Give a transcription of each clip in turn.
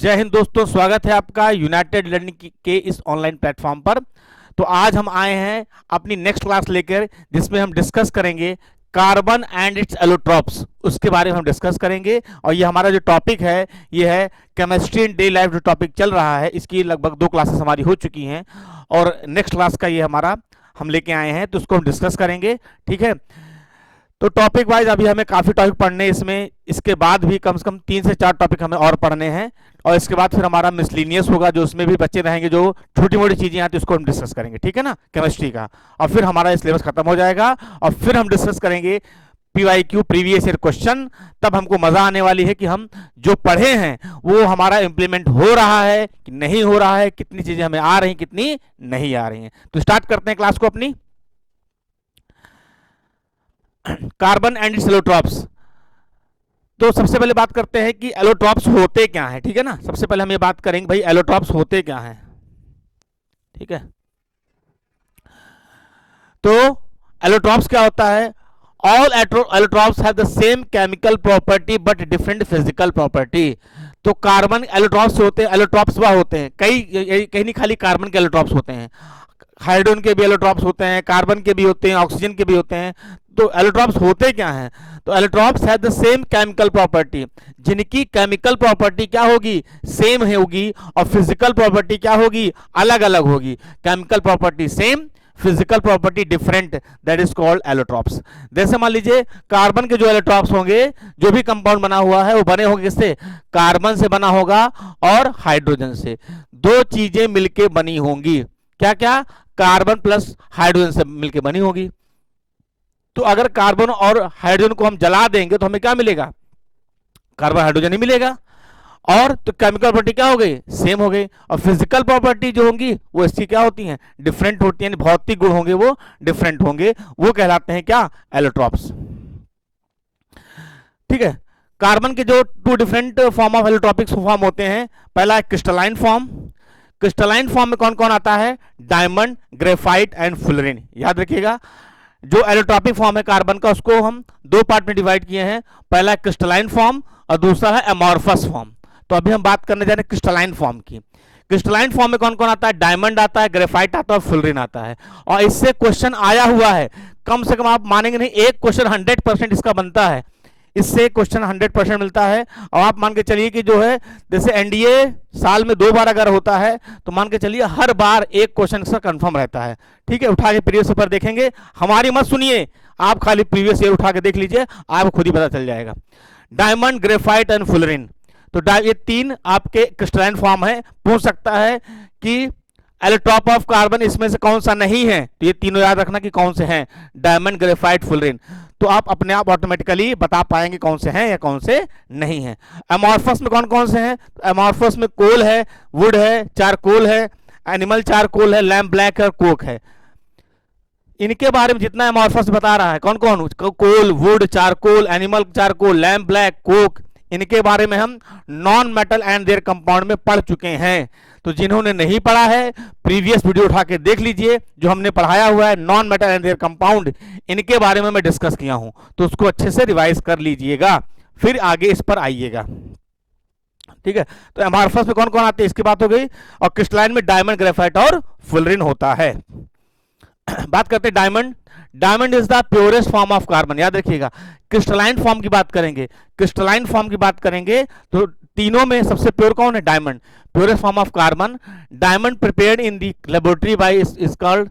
जय हिंद दोस्तों, स्वागत है आपका यूनाइटेड लर्निंग के इस ऑनलाइन प्लेटफॉर्म पर। तो आज हम आए हैं अपनी नेक्स्ट क्लास लेकर, जिसमें हम डिस्कस करेंगे कार्बन एंड इट्स एलोट्रॉप्स। उसके बारे में हम डिस्कस करेंगे। और ये हमारा जो टॉपिक है ये है केमिस्ट्री इन डे लाइफ। जो टॉपिक चल रहा है इसकी लगभग 2 क्लासेस हमारी हो चुकी हैं और नेक्स्ट क्लास का ये हमारा हम लेके आए हैं, तो उसको हम डिस्कस करेंगे। ठीक है, तो टॉपिक वाइज अभी हमें काफ़ी टॉपिक पढ़ने इसमें, इसके बाद भी कम से कम 3 से 4 टॉपिक हमें और पढ़ने हैं। और इसके बाद फिर हमारा मिसलिनियस होगा, जो उसमें भी बच्चे रहेंगे, जो छोटी मोटी चीज़ें आती है उसको हम डिस्कस करेंगे। ठीक है ना, केमिस्ट्री का। और फिर हमारा सिलेबस खत्म हो जाएगा और फिर हम डिस्कस करेंगे PYQ प्रीवियस ईयर क्वेश्चन। तब हमको मज़ा आने वाली है कि हम जो पढ़े हैं वो हमारा इम्प्लीमेंट हो रहा है कि नहीं हो रहा है, कितनी चीज़ें हमें आ रही हैं, कितनी नहीं आ रही हैं। तो स्टार्ट करते हैं क्लास को अपनी। Carbon and it's allotropes. तो सबसे पहले बात करते हैं कि एलोट्रॉप्स होते क्या हैं। ठीक है ना, सबसे पहले हम ये बात करेंगे भाई एलोट्रॉप्स होते क्या हैं। ठीक है, तो एलोट्रॉप्स क्या होता है? All allotropes have the same chemical property but different physical property. तो कार्बन एलोट्रॉप्स होते हैं, एलोट्रॉप्स वह होते हैं, कहीं नहीं खाली कार्बन के एलोट्रॉप्स होते हैं, हाइड्रोजन के भी एलोट्रॉप्स होते हैं, कार्बन के भी होते हैं, ऑक्सीजन के भी होते हैं। तो एलोट्रॉप्स होते क्या हैं? तो allotropes have the same chemical property, जिनकी केमिकल प्रॉपर्टी क्या होगी? सेम होगी। और फिजिकल प्रॉपर्टी क्या होगी? अलग अलग होगी। Chemical property same, physical property different, that is called allotropes. जैसे मान लीजिए कार्बन के जो एलोट्रॉप्स होंगे, जो भी कंपाउंड बना हुआ है वो बने होंगे किससे? कार्बन से बना होगा और हाइड्रोजन से। 2 चीजें मिलके बनी होंगी। क्या क्या? कार्बन प्लस हाइड्रोजन से मिलके बनी होगी। तो अगर कार्बन और हाइड्रोजन को हम जला देंगे तो हमें क्या मिलेगा? कार्बन हाइड्रोजन ही मिलेगा। और तो केमिकल प्रॉपर्टी क्या हो गई? सेम हो गई। और फिजिकल प्रॉपर्टी जो होंगी वो इसकी क्या होती हैं? डिफरेंट होती हैं। भौतिक गुण होंगे वो डिफरेंट होंगे, वो कहलाते हैं क्या? एलोट्रॉप्स। ठीक है, कार्बन के जो 2 different form of allotropic form होते हैं। पहला है क्रिस्टलाइन फॉर्म। क्रिस्टलाइन फॉर्म में कौन कौन आता है? Diamond, graphite and fullerene. याद रखिएगा, जो एलोट्रॉपिक फॉर्म है कार्बन का उसको हम 2 पार्ट में डिवाइड किए हैं। पहला है क्रिस्टलाइन फॉर्म और दूसरा है एमॉर्फस फॉर्म। तो अभी हम बात करने जा रहे हैं क्रिस्टलाइन फॉर्म की। क्रिस्टलाइन फॉर्म में कौन कौन आता है? डायमंड आता है, ग्रेफाइट आता है और फुलरिन आता है। और इससे क्वेश्चन आया हुआ है, कम से कम आप मानेंगे नहीं, एक क्वेश्चन 100% इसका बनता है। इससे क्वेश्चन 100% मिलता है। और आप मान के चलिए कि जो है, जैसे NDA साल में 2 बार अगर होता है तो मान के चलिए हर बार एक क्वेश्चन इसका कंफर्म रहता है। ठीक है, उठा के प्रीवियस पेपर देखेंगे, हमारी मत सुनिए, आप खाली प्रीवियस ईयर उठा के देख लीजिए, आपको खुद ही पता चल जाएगा। डायमंड, ग्रेफाइट एंड फुलरिन, तो ये 3 आपके क्रिस्टलाइन फॉर्म है। पूछ सकता है कि एलोट्रॉप ऑफ कार्बन इसमें से कौन सा नहीं है, तो ये तीनों याद रखना कि कौन से हैं, डायमंड, ग्रेफाइट, फुलरिन। तो आप अपने आप ऑटोमेटिकली बता पाएंगे कौन से हैं या कौन से नहीं हैं। एमॉर्फस में कौन कौन से हैं? तो एमॉर्फस में कोल है, वुड है, चारकोल है, एनिमल चारकोल है, लैम्प ब्लैक है, कोक है। इनके बारे में जितना एमॉर्फस बता रहा है, कौन कौन? Coal, wood, charcoal, animal charcoal, lamp black, coke, इनके बारे में हम non metal and their compound में पढ़ चुके हैं। तो जिन्होंने नहीं पढ़ा है प्रीवियस वीडियो उठा के देख लीजिए, जो हमने पढ़ाया हुआ है non metal and their compound, इनके बारे में मैं डिस्कस किया हूं, तो उसको अच्छे से रिवाइज कर लीजिएगा, फिर आगे इस पर आइएगा। ठीक है, तो एमॉर्फस में कौन कौन आते हैं इसकी बात हो गई। और क्रिस्टलाइन में डायमंड, ग्रेफाइट और फुलरिन होता है। बात करते हैं diamond. Diamond is the purest form of carbon. याद रखिएगा, क्रिस्टलाइन फॉर्म की बात करेंगे, क्रिस्टलाइन फॉर्म की बात करेंगे तो तीनों में सबसे प्योर कौन है? Diamond, purest form of carbon. Diamond prepared in the laboratory bye is called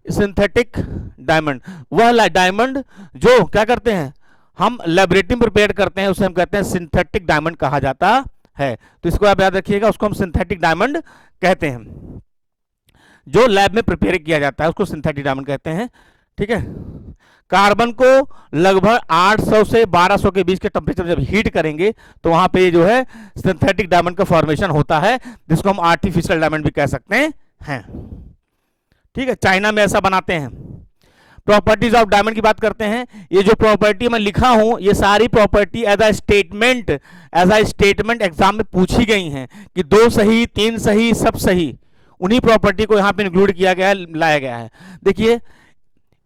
synthetic diamond. वह डायमंड जो क्या करते हैं हम लेबोरेटरी में प्रिपेयर करते हैं, उसे हम कहते हैं सिंथेटिक डायमंड कहा जाता है। तो इसको आप याद रखिएगा, उसको हम सिंथेटिक डायमंड कहते हैं। जो लैब में प्रिपेयर किया जाता है उसको सिंथेटिक डायमंड कहते हैं। ठीक है, कार्बन को लगभग 800 से 1200 के बीच के टेम्परेचर जब हीट करेंगे तो वहां पे जो है सिंथेटिक डायमंड का फॉर्मेशन होता है, जिसको हम आर्टिफिशियल डायमंड भी कह सकते हैं। ठीक है, चाइना में ऐसा बनाते हैं। प्रॉपर्टीज ऑफ डायमंड की बात करते हैं। ये जो प्रॉपर्टी मैं लिखा हूं, ये सारी property as a statement exam में पूछी गई हैं कि 2 सही, 3 सही, सब सही। उन्हीं प्रॉपर्टी को यहां पे इंक्लूड किया गया है, लाया गया है। देखिए,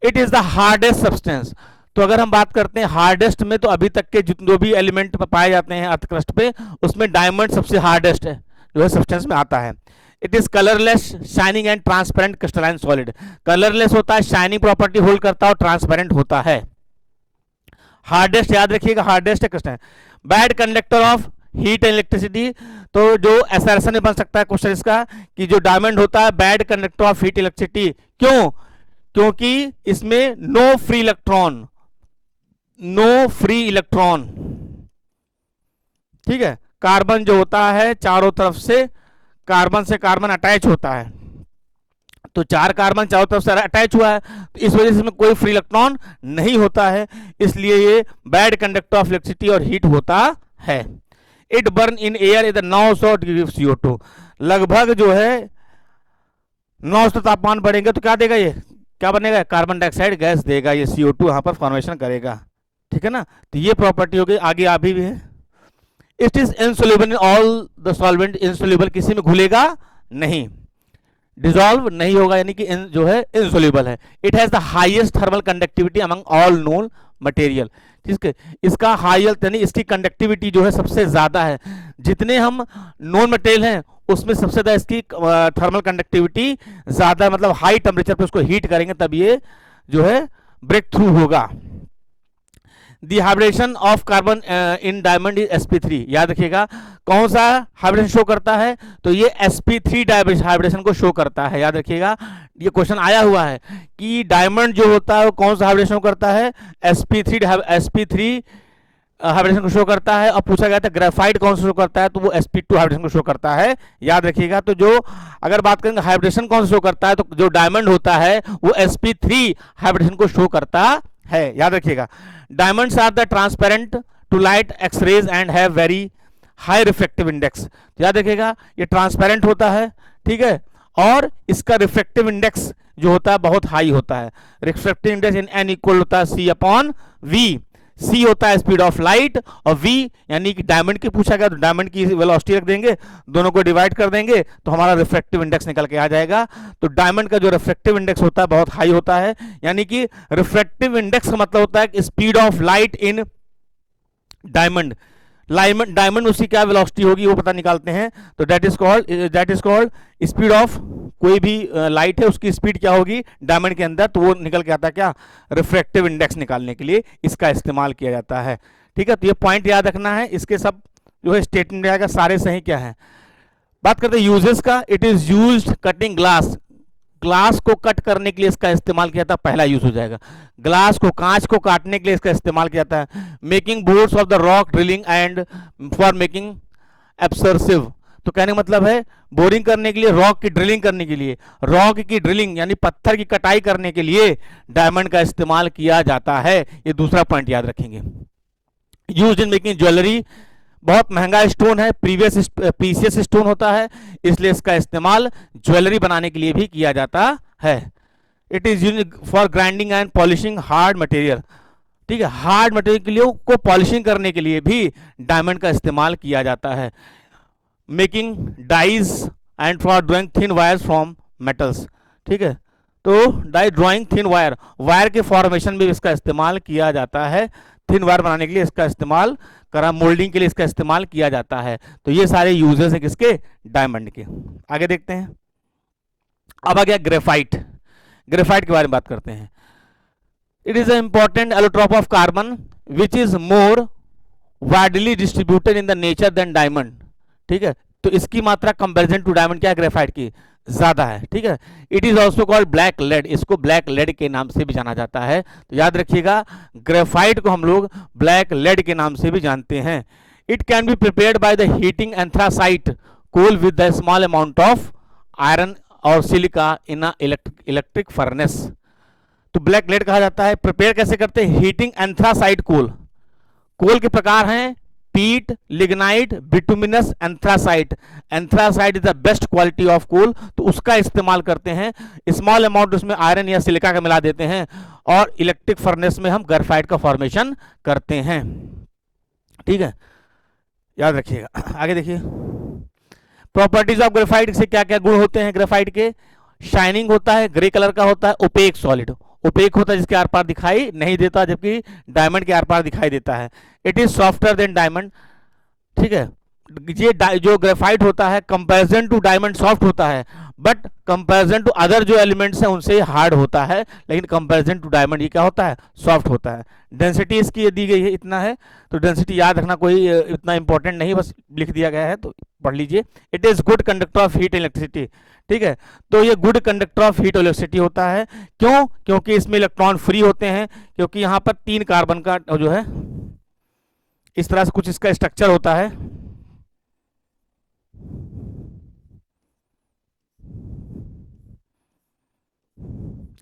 it is the hardest substance. तो अगर हम बात करते हैं हार्डेस्ट में, तो अभी तक के जितने भी एलिमेंट पाए जाते हैं अर्थ क्रस्ट पे, उसमें डायमंड सबसे हार्डेस्ट है जो है सब्सटेंस में आता है। It is colourless, shining and transparent crystalline solid. Colourless होता है, शाइनिंग प्रॉपर्टी होल्ड करता है और ट्रांसपेरेंट होता है। हार्डेस्ट याद रखिएगा, हार्डेस्ट है crystalline. Bad conductor of heat and electricity, तो जो एसर्शन में बन सकता है क्वेश्चन इसका कि जो डायमंड होता है bad conductor of heat electricity. क्यों? क्योंकि इसमें no free electron, no free electron, ठीक है। कार्बन जो होता है चारों तरफ से कार्बन अटैच होता है, तो 4 कार्बन चारों तरफ से अटैच हुआ है, तो इस वजह से इसमें कोई फ्री इलेक्ट्रॉन नहीं होता है, इसलिए ये बैड कंडक्टर ऑफ इलेक्ट्रिसिटी और हीट होता है। इट बर्न इन एयर इधर 900 डिग्री CO2, लगभग जो है 900 तापमान बढ़ेंगे तो क्या देगा, ये क्या बनेगा, कार्बन डाइऑक्साइड गैस देगा, ये CO2 यहां पर फॉर्मेशन करेगा, ठीक है ना। तो ये प्रॉपर्टी हो गई। आगे अभी भी है, it is insoluble in all the solvent, insoluble किसी में घुलेगा नहीं, डिसॉल्व नहीं होगा, यानी कि जो है इनसोल्यूबल है। It has the highest thermal conductivity among all known material, ठीक है। इसका हाईएस्ट यानी इसकी कंडक्टिविटी जो है सबसे ज्यादा है, जितने हम नॉन मटेरियल हैं उसमें सबसे ज्यादा इसकी थर्मल कंडक्टिविटी ज्यादा है, मतलब हाई टेम्परेचर पे उसको हीट करेंगे तब ये जो है ब्रेक थ्रू होगा। The hybridisation of carbon in diamond is sp3, याद रखिएगा कौन सा हाइब्रिडेशन शो करता है, तो ये sp3 हाइब्रिडेशन को शो करता है। याद रखिएगा ये क्वेश्चन आया हुआ है कि डायमंड जो होता है वो कौन सा हाइब्रिडेशन करता है, sp3 हाइब्रिडेशन को शो करता है। और पूछा गया था ग्रेफाइट कौन सा शो करता है, तो वो sp2 हाइब्रिडेशन को शो करता है। याद रखिएगा, तो जो अगर बात करेंगे हाइब्रिडेशन कौन सा शो करता है, तो जो डायमंड होता है वो sp3 हाइब्रिडेशन को शो करता है। याद रखिएगा diamonds are the transparent to light x-rays and have very high reflective index. याद रखिएगा ये ट्रांसपेरेंट होता है, ठीक है, और इसका रिफ्लेक्टिव इंडेक्स जो होता है बहुत हाई होता है। Reflective index in an equal होता है C/V। C होता है स्पीड ऑफ लाइट और V यानी कि डायमंड की पूछा गया तो डायमंड की वेलोसिटी रख देंगे, दोनों को डिवाइड कर देंगे तो हमारा रिफ्लेक्टिव इंडेक्स निकल के आ जाएगा। तो डायमंड का जो रिफ्लेक्टिव इंडेक्स होता है बहुत हाई होता है, यानी कि रिफ्लेक्टिव इंडेक्स का मतलब होता है speed of light in diamond. Diamond उसकी क्या वेलोसिटी होगी वो पता निकालते हैं, तो that is called speed of कोई भी लाइट है उसकी स्पीड क्या होगी डायमंड के अंदर, तो वो निकल के आता है क्या, रिफ्रैक्टिव इंडेक्स निकालने के लिए इसका इस्तेमाल किया जाता है। ठीक है, तो ये पॉइंट याद रखना है, इसके सब जो है स्टेटमेंट आएगा सारे सही क्या है। बात करते हैं यूजेस का। It is used cutting glass, glass को कट करने के लिए इसका इस्तेमाल किया जाता है, पहला यूज हो जाएगा। ग्लास को, कांच को काटने के लिए इसका इस्तेमाल किया जाता है। Making boards of the rock drilling and for making abrasive, तो कहने का मतलब है बोरिंग करने के लिए, रॉक की ड्रिलिंग करने के लिए, रॉक की ड्रिलिंग यानी पत्थर की कटाई करने के लिए डायमंड का इस्तेमाल किया जाता है। ये दूसरा पॉइंट याद रखेंगे। यूज्ड इन मेकिंग ज्वेलरी, बहुत महंगा स्टोन है, प्रीसियस स्टोन होता है, इसलिए इसका इस्तेमाल ज्वेलरी बनाने के लिए भी किया जाता है। It is used for grinding and polishing hard material, ठीक है, हार्ड मटेरियल के लिए को पॉलिशिंग करने के लिए भी डायमंड का इस्तेमाल किया जाता है। Making dies and for drawing thin wires from metals, ठीक है, तो die drawing thin wire, wire के फॉर्मेशन में इसका इस्तेमाल किया जाता है। थिन वायर बनाने के लिए इसका इस्तेमाल करा, मोल्डिंग के लिए इसका इस्तेमाल किया जाता है। तो ये सारे यूजेस हैं किसके, डायमंड के। आगे देखते हैं। अब आ गया ग्रेफाइट। ग्रेफाइट के बारे में बात करते हैं। It is a important allotrope of carbon which is more widely distributed in the nature then diamond, ठीक है, तो इसकी मात्रा कंपैरिजन टू डायमंड क्या है, ग्रेफाइट की ज्यादा है, ठीक है। It is also called black lead, इसको ब्लैक लेड के नाम से भी जाना जाता है। तो याद रखिएगा ग्रेफाइट को हम लोग ब्लैक लेड के नाम से भी जानते हैं। It can be prepared by the heating anthracite coal with the small amount of iron और silica in a electric furnace. तो ब्लैक लेड कहा जाता है। प्रिपेयर कैसे करते हैं, हीटिंग एंथ्रासाइट कोल, कोल के प्रकार हैं peat, lignite, bituminous, anthracite. Anthracite is the best quality of coal, तो उसका इस्तेमाल करते हैं। स्मॉल अमाउंट उसमें आयरन या सिलिका का मिला देते हैं और इलेक्ट्रिक फर्नेस में हम ग्रेफाइट का फॉर्मेशन करते हैं, ठीक है, याद रखिएगा। आगे देखिए प्रॉपर्टीज ऑफ ग्रेफाइट से क्या क्या गुण होते हैं ग्रेफाइट के। शाइनिंग होता है, ग्रे कलर का होता है, ओपेक सॉलिड। ओपेक होता है, जिसके आर पार दिखाई नहीं देता, जबकि डायमंड के आर पार दिखाई देता है। It is softer then diamond, ठीक है। ये जो ग्रेफाइट होता है कंपैरिजन टू डायमंड सॉफ्ट होता है, बट कंपैरिजन टू अदर जो एलिमेंट्स हैं उनसे हार्ड होता है, लेकिन कंपैरिजन टू डायमंड ये क्या होता है, सॉफ्ट होता है। डेंसिटी इसकी दी गई है इतना है, तो डेंसिटी याद रखना कोई इतना इंपॉर्टेंट नहीं, बस लिख दिया गया है तो पढ़ लीजिए। It is good conductor of heat electricity, ठीक है। तो ये good conductor of heat electricity होता है, क्यों? क्योंकि इसमें इलेक्ट्रॉन फ्री होते हैं, क्योंकि यहाँ पर 3 कार्बन का जो है इस तरह से कुछ इसका स्ट्रक्चर होता है।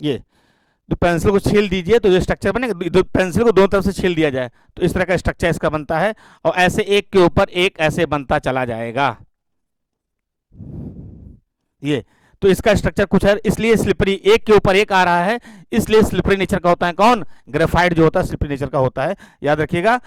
ये तो पेंसिल को छील दीजिए तो जो स्ट्रक्चर बनेगा, पेंसिल को दोनों तरफ से छील दिया जाए तो इस तरह का स्ट्रक्चर इसका बनता है, और ऐसे एक के ऊपर एक ऐसे बनता चला जाएगा। ये तो इसका स्ट्रक्चर कुछ है, इसलिए स्लिपरी, एक के ऊपर एक आ रहा है, इसलिए स्लिपरी नेचर का होता है। कौन? ग्रेफाइट जो होता है स्लिपरी नेचर का होता है, याद रखिएगा,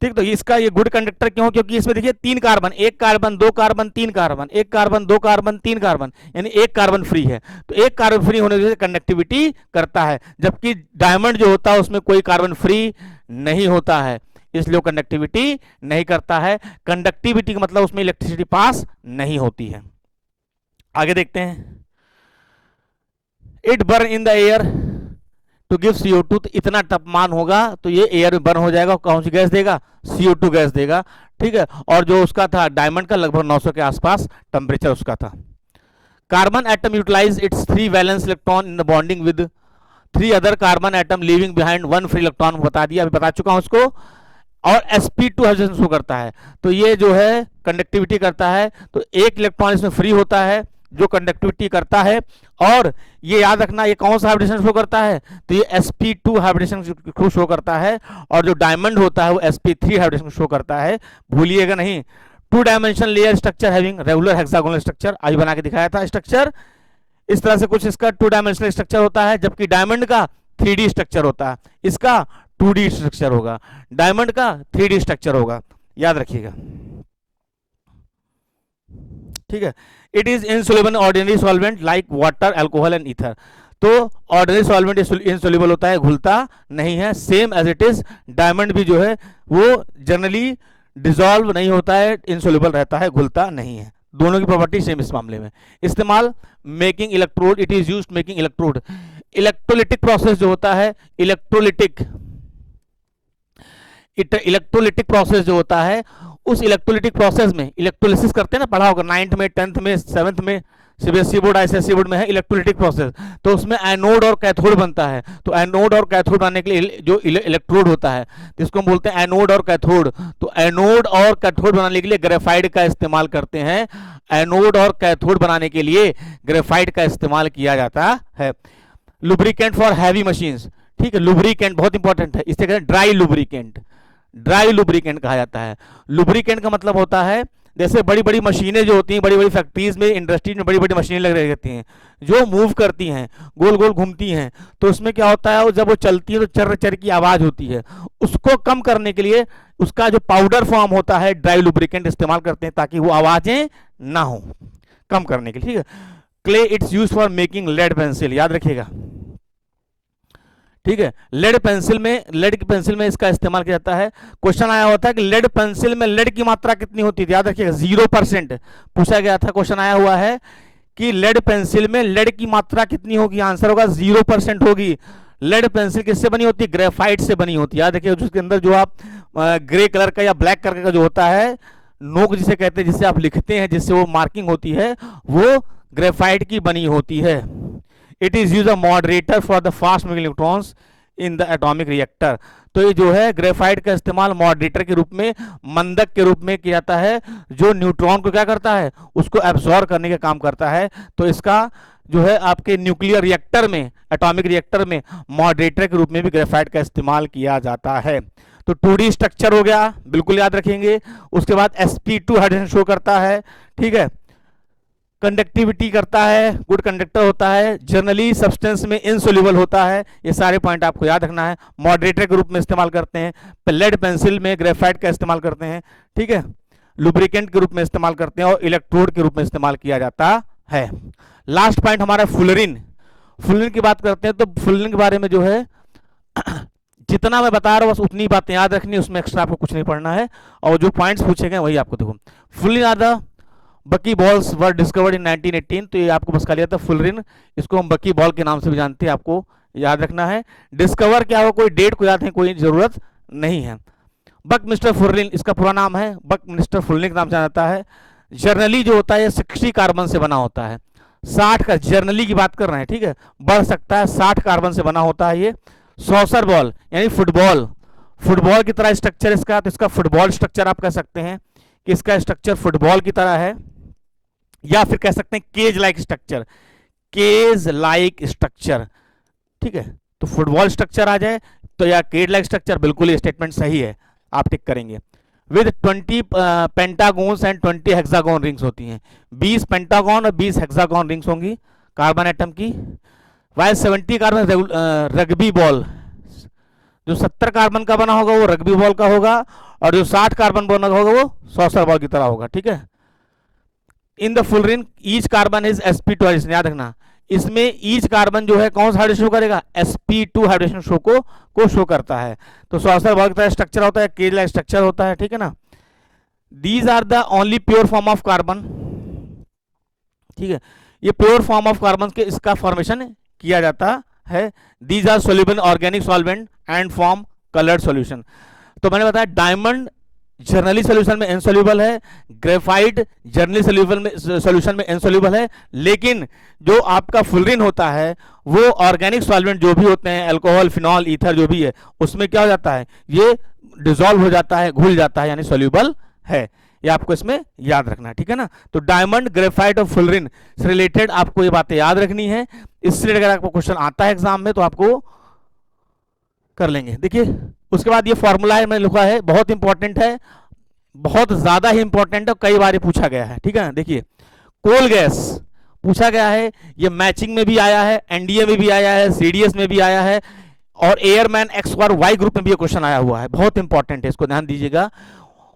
ठीक। तो इसका ये गुड कंडक्टर क्यों? क्योंकि इसमें देखिए 3 carbon, 1 carbon 2 carbon 3 carbon, 1 carbon 2 carbon 3 carbon, यानी 1 कार्बन फ्री है। तो 1 कार्बन फ्री होने से कंडक्टिविटी करता है, जबकि डायमंड जो होता है उसमें कोई कार्बन फ्री नहीं होता है, इसलिए वो कंडक्टिविटी नहीं करता है। कंडक्टिविटी का मतलब उसमें इलेक्ट्रिसिटी पास नहीं होती है। आगे देखते हैं। It burn in the air to give CO2, तो इतना तापमान होगा तो ये एयर में बर्न हो जाएगा, कौन सी गैस देगा? CO2 गैस देगा, ठीक है। और जो उसका था डायमंड का लगभग 900 के आसपास टेम्परेचर उसका था। Carbon atom utilize its 3 valence electron in the bonding with 3 other carbon atom leaving behind 1 free electron, बता दिया, अभी बता चुका हूं उसको। और sp2 हाइड्रोजन शो करता है, तो ये जो है कंडक्टिविटी करता है, तो 1 इलेक्ट्रॉन इसमें फ्री होता है जो कंडक्टिविटी करता है। और ये याद रखना, ये कौन सा हाइब्रिडेशन शो करता है? तो ये sp2 हाइब्रिडेशन शो करता है, और जो डायमंड होता है वो sp3 हाइब्रिडेशन शो करता है, भूलिएगा नहीं। 2 dimension layer structure having regular hexagonal structure, अभी बना के दिखाया था स्ट्रक्चर, इस तरह से कुछ इसका 2 डायमेंशनल स्ट्रक्चर होता है, जबकि डायमंड का 3D स्ट्रक्चर होता है, इसका 2D स्ट्रक्चर होगा, डायमंड का 3D स्ट्रक्चर होगा, याद रखिएगा, ठीक है। It is insoluble ordinary solvent like water, alcohol and ether, तो ऑर्डिनरी सॉल्वेंट इनसोल्युबल होता है, घुलता नहीं है, same as it is diamond भी जो है वो जनरली डिसॉल्व नहीं होता है, इनसोल्युबल रहता है, घुलता नहीं है, दोनों की प्रॉपर्टी सेम इस मामले में। इस्तेमाल making electrode, it is used making electrode, electrolytic process जो होता है, इलेक्ट्रोलिटिक प्रोसेस जो होता है, उस इलेक्ट्रोलिटिक प्रोसेस में इलेक्ट्रोलिसिस करते हैं ना, पढ़ा होगा 9th में 10th में 7th में, सीबीएसई बोर्ड आईसीएसई बोर्ड में है इलेक्ट्रोलिटिक प्रोसेस, तो उसमें एनोड और कैथोड बनता है। तो एनोड और कैथोड बनाने के लिए जो इलेक्ट्रोड होता है जिसको हम बोलते हैं एनोड और कैथोड, तो एनोड और कैथोड बनाने के लिए ग्रेफाइट का इस्तेमाल करते हैं, एनोड और कैथोड बनाने के लिए ग्रेफाइट का इस्तेमाल किया जाता है। लुब्रिकेंट फॉर हैवी मशीन्स, ठीक है, लुब्रिकेंट बहुत इंपॉर्टेंट है, इसे कहते हैं ड्राई लुब्रिकेंट, ड्राई लुब्रिकेंट कहा जाता है। लुब्रिकेंट का मतलब होता है जैसे बड़ी बड़ी मशीनें जो होती हैं, बड़ी बड़ी फैक्ट्रीज में, इंडस्ट्रीज में बड़ी बड़ी मशीनें लग रही रहती हैं जो मूव करती हैं, गोल गोल घूमती हैं, तो उसमें क्या होता है, जब वो चलती है तो चर चर की आवाज होती है, उसको कम करने के लिए उसका जो पाउडर फॉर्म होता है ड्राई लुब्रिकेंट इस्तेमाल करते हैं ताकि वो आवाजें ना हो, कम करने के लिए, ठीक है। Clay its use for making lead pencil, याद रखिएगा, ठीक है। लेड की पेंसिल में इसका इस्तेमाल किया जाता है। क्वेश्चन आया हुआ था कि लेड पेंसिल में लेड की मात्रा कितनी होती थी, याद रखिएगा 0% पूछा गया था, क्वेश्चन आया हुआ है कि लेड पेंसिल में लेड की मात्रा कितनी होगी, आंसर होगा 0% होगी। लेड पेंसिल किससे बनी होती है? ग्रेफाइट से बनी होती है, याद रखिएगा। जिसके अंदर जो आप ग्रे कलर का या ब्लैक कलर का जो होता है नोक जिसे कहते हैं, जिससे आप लिखते हैं, जिससे वो मार्किंग होती है, वो ग्रेफाइट की बनी होती है। It is use a moderator for the fast moving electrons in the atomic reactor, तो ये जो है ग्रेफाइट का इस्तेमाल मॉडरेटर के रूप में, मंदक के रूप में किया जाता है, जो न्यूट्रॉन को क्या करता है, उसको एब्सॉर्ब करने का काम करता है। तो इसका जो है आपके न्यूक्लियर रिएक्टर में, एटॉमिक रिएक्टर में मॉडरेटर के रूप में भी ग्रेफाइट का इस्तेमाल किया जाता है। तो 2D स्ट्रक्चर हो गया, बिल्कुल याद रखेंगे। उसके बाद sp2 हाइड्रोजन शो करता है, ठीक है। कंडक्टिविटी करता है, गुड कंडक्टर होता है, जनरली सब्सटेंस में इनसोल्यूबल होता है, ये सारे पॉइंट आपको याद रखना है। मॉडरेटर के रूप में इस्तेमाल करते हैं, लेड पेंसिल में ग्रेफाइट का इस्तेमाल करते हैं, ठीक है। लुब्रिकेंट के रूप में इस्तेमाल करते हैं और इलेक्ट्रोड के रूप में इस्तेमाल किया जाता है। लास्ट पॉइंट हमारा फुलरिन। फुलिन की बात करते हैं तो फुलिन के बारे में जो है जितना मैं बता रहा हूँ बस उतनी बातें याद रखनी है, उसमें एक्स्ट्रा आपको कुछ नहीं पढ़ना है, और जो पॉइंट्स पूछे गए वही आपको देखो। फुलिन आर द बकी बॉल्स वर डिस्कवर्ड इन 1918, तो ये आपको बस खा लिया था फुलरिन, इसको हम बकी बॉल के नाम से भी जानते हैं, आपको याद रखना है। डिस्कवर क्या हो, कोई डेट को याद है, कोई जरूरत नहीं है। बक मिस्टर फुलरिन इसका पूरा नाम है, बक मिस्टर फुलरिन के नाम से जाना जाता है। जर्नली जो होता है 60 कार्बन से बना होता है, 60 का, जर्नली की बात कर रहे हैं, ठीक है, बढ़ सकता है, 60 कार्बन से बना होता है ये। सॉसर बॉल यानी फुटबॉल, फुटबॉल की तरह स्ट्रक्चर इसका, तो इसका फुटबॉल स्ट्रक्चर आप कह सकते हैं कि इसका स्ट्रक्चर फुटबॉल की तरह है, या फिर कह सकते हैं cage like structure, cage like structure, ठीक है। तो फुटबॉल स्ट्रक्चर आ जाए तो या केज लाइक स्ट्रक्चर, बिल्कुल ये स्टेटमेंट सही है, आप टिक करेंगे। विद 20 पेंटागोन्स एंड 20 हेक्सागोन रिंग्स होती हैं, 20 पेंटागोन और 20 हेक्सागोन रिंग्स होंगी कार्बन एटम की। वाइल 70 कार्बन रग्बी बॉल, जो 70 कार्बन का बना होगा वो रग्बी बॉल का होगा, और जो 60 कार्बन बना होगा वो सॉसर बॉल की तरह होगा, ठीक है। In the fullerene each carbon is sp2 याद रखना, इसमें ईच कार्बन जो है कौन सा हाइड्रोजन शो करेगा, sp2 हाइड्रोजन शो को शो करता है। तो सॉसर बॉल की तरह स्ट्रक्चर होता है, केज लाइक स्ट्रक्चर होता है, ठीक है ना। These are the only pure form of carbon, ठीक है, ये प्योर फॉर्म ऑफ कार्बन के इसका फॉर्मेशन किया जाता है। These are soluble organic solvent and form coloured solution. तो मैंने बताया डायमंड जर्नली सॉल्यूशन में इनसॉल्यूबल है, ग्रेफाइट जर्नली सॉल्यूशन में इनसॉल्यूबल है, लेकिन जो आपका फुलरिन होता है वो ऑर्गेनिक सॉल्वेंट जो भी होते हैं, अल्कोहल, फिनॉल, ईथर जो भी है, उसमें क्या हो जाता है, ये डिसॉल्व हो जाता है, घुल जाता है, यानी सॉल्यूबल है। ये आपको इसमें याद रखना है, ठीक है ना। तो डायमंड, ग्रेफाइट और फुलरिन से रिलेटेड आपको ये बातें याद रखनी है। इससे रिलेटेड अगर आपको क्वेश्चन आता है एग्जाम में तो आपको कर लेंगे। देखिए उसके बाद ये फॉर्मूला है, मैंने लिखा है, बहुत इंपॉर्टेंट है, बहुत ज्यादा ही इंपॉर्टेंट है, कई बार पूछा गया है, ठीक है। देखिए कोल गैस पूछा गया है, ये मैचिंग में भी आया है, एनडीए में भी आया है, सीडीएस में भी आया है, और एयरमैन एक्स और वाई ग्रुप में भी ये क्वेश्चन आया हुआ है, बहुत इंपॉर्टेंट है, इसको ध्यान दीजिएगा।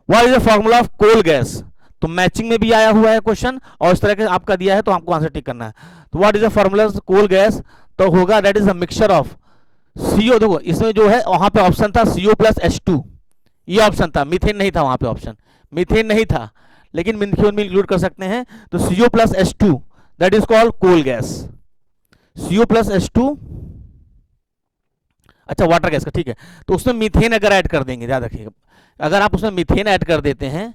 What is the formula of coal gas, तो मैचिंग में भी आया हुआ है क्वेश्चन, और इस तरह के आपका दिया है तो आपको आंसर टिक करना है। तो what is the formula of coal gas, तो होगा that is a mixture of CO, देखो इसमें जो है वहां पे ऑप्शन था CO प्लस H2, ये ऑप्शन था, मीथेन नहीं था वहां पे ऑप्शन, मीथेन नहीं था, लेकिन मीथेन में इंक्लूड कर सकते हैं। तो CO plus H2 that is called coal gas, CO plus H2, अच्छा वाटर गैस का, ठीक है। तो उसमें मीथेन अगर ऐड कर देंगे, याद रखिएगा, अगर आप उसमें मीथेन ऐड कर देते हैं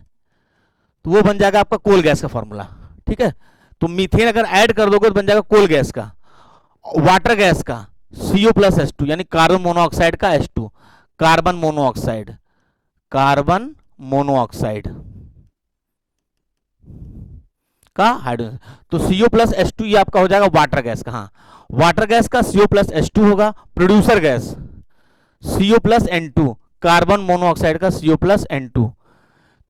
तो वो बन जाएगा आपका कोल गैस का फॉर्मूला, ठीक है। तो मीथेन अगर ऐड कर दोगे तो बन जाएगा कोल गैस का, वाटर गैस का CO प्लस H2 यानी कार्बन मोनोऑक्साइड का H2, carbon monoxide, carbon monoxide का हाइड्रोजन, तो CO प्लस H2 ये आपका हो जाएगा वाटर गैस का, हाँ वाटर गैस का CO प्लस H2 होगा। Producer gas CO plus N2, carbon monoxide का CO प्लस N2,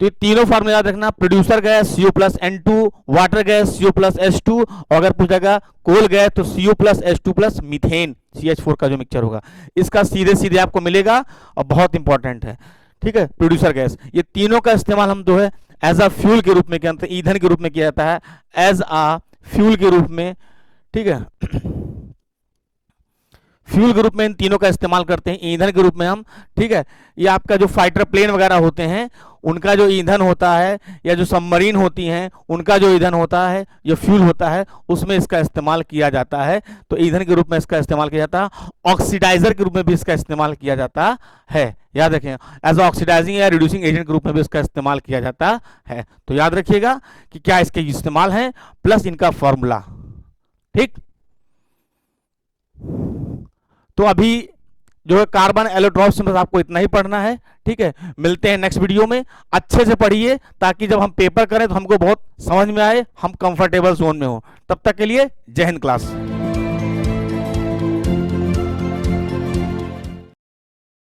तो ये तीनों फार्मूला याद रखना, producer gas CO plus N2, water gas CO plus H2, और अगर पूछेगा कोल गैस तो CO plus H2 plus methane CH4 का जो मिक्सचर होगा, इसका सीधे सीधे आपको मिलेगा, और बहुत इंपॉर्टेंट है, ठीक है। प्रोड्यूसर गैस, ये तीनों का इस्तेमाल हम जो है एज अ फ्यूल के रूप में किया जाता है, ईंधन के रूप में किया जाता है, एज अ फ्यूल के रूप में, ठीक है, फ्यूल के रूप में इन तीनों का इस्तेमाल करते हैं, ईंधन के रूप में हम, ठीक है। ये आपका जो फाइटर प्लेन वगैरह होते हैं उनका जो ईंधन होता है, या जो सबमरीन होती हैं उनका जो ईंधन होता है, जो फ्यूल होता है, उसमें इसका इस्तेमाल किया जाता है। तो ईंधन के रूप में इसका इस्तेमाल किया जाता है, ऑक्सीडाइजर के रूप में भी इसका इस्तेमाल किया जाता है, याद रखें, एज ऑक्सीडाइजिंग या रिड्यूसिंग एजेंट के रूप में भी इसका इस्तेमाल किया जाता है। तो याद रखिएगा कि क्या इसके इस्तेमाल है प्लस इनका फॉर्मूला, ठीक। तो अभी जो है कार्बन एलोट्रॉप्स में आपको इतना ही पढ़ना है, ठीक है। मिलते हैं नेक्स्ट वीडियो में, अच्छे से पढ़िए ताकि जब हम पेपर करें तो हमको बहुत समझ में आए, हम कंफर्टेबल जोन में हो। तब तक के लिए जय हिंद क्लास।